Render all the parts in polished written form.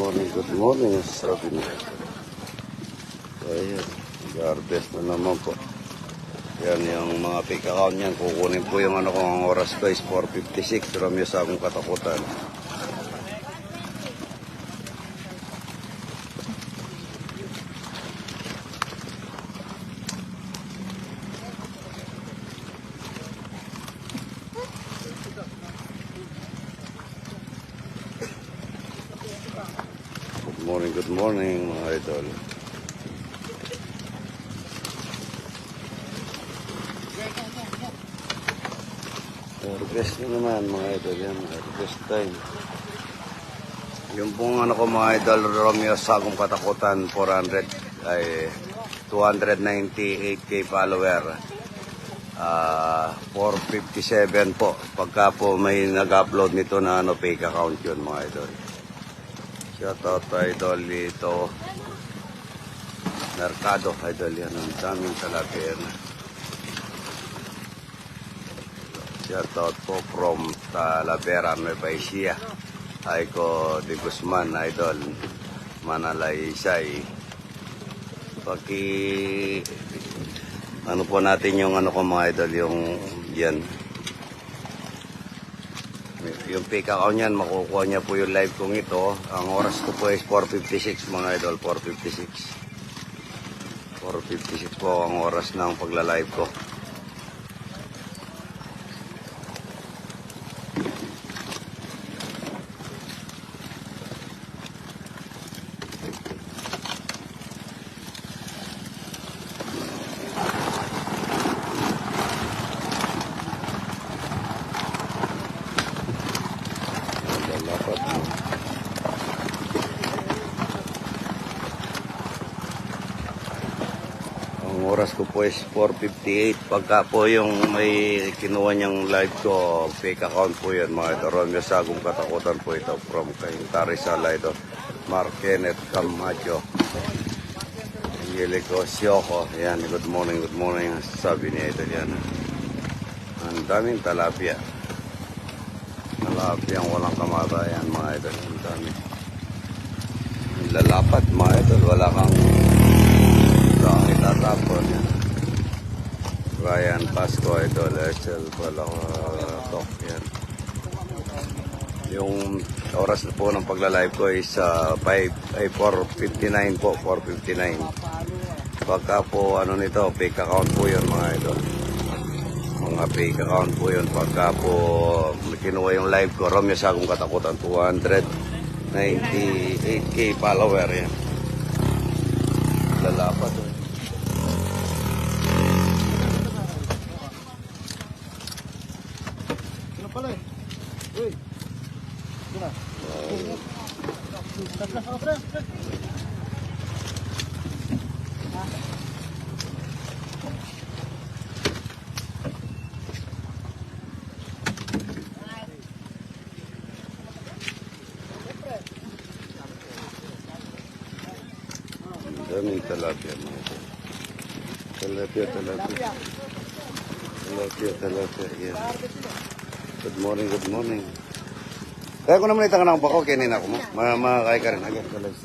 Good morning, sabi niya. Ayan, harvest na naman po. Yan yung mga pick account niyan. Kukunin po yung ano kung ang oras ko is 4:56. Ramyo sa akong katakutan. Good morning mga idol. Harvest na naman mga idol. Yan, harvest time. Yung pong ano ko mga idol, Romeo Sagong Katakutan 400 ay 298k follower. 457 po. Pagka po may nag-upload nito na ano, fake account yun mga idol. Shoutout idol dito. Mercado idol yan. Ang daming talapia yan. Shoutout po from Talavera, Nueva Ecija. Aiko de Guzman idol. Manalay Isay. Paki ano po natin yung ano ko mga idol, yung yan. Yung pick account niyan, makukuha niya po yung live kong ito. Ang oras ko po is 4:56 mga idol, 4:56. 4:56 po ang oras ng pagla-live ko. Ang oras ko po is 4:58. Pagka po yung may kinuha niyang live ko, fake account po yan mga ito. Romeo Sagong Katakutan po ito from kay Tarisala ito. Mark Kenneth Camacho. Angelico Sioko. Yan, good morning. Sabi niya ito yan. Ang daming talapia. Talapia ang walang kamatayan mga ito. Ang dami. Lalapat mga ito. Wala kang itatapon yan. Ryan Pasco ito, Lechel Palatok yan. Yung oras na po ng pagla-live ko is 4:59 po, 4:59. Pagka po ano nito, fake account po yun mga ito. Mga fake account po yun. Pagka po kinuha yung live ko, Romeo Sagong Katakutan 298k follower yan. Lalapat doon. Pala eh. Uy. Guna. Daming talapia mga ito. Talapia. Yan. Good morning. Kaya ko naman itang ng bako, kinin ako mo. Makakaya ka rin. Agad kalas.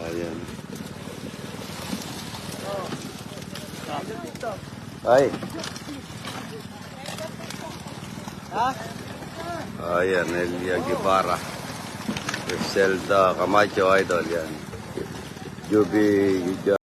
Ayan. Ay. Ayan, Elia Guevara. Zelda Camacho idol yan. Juby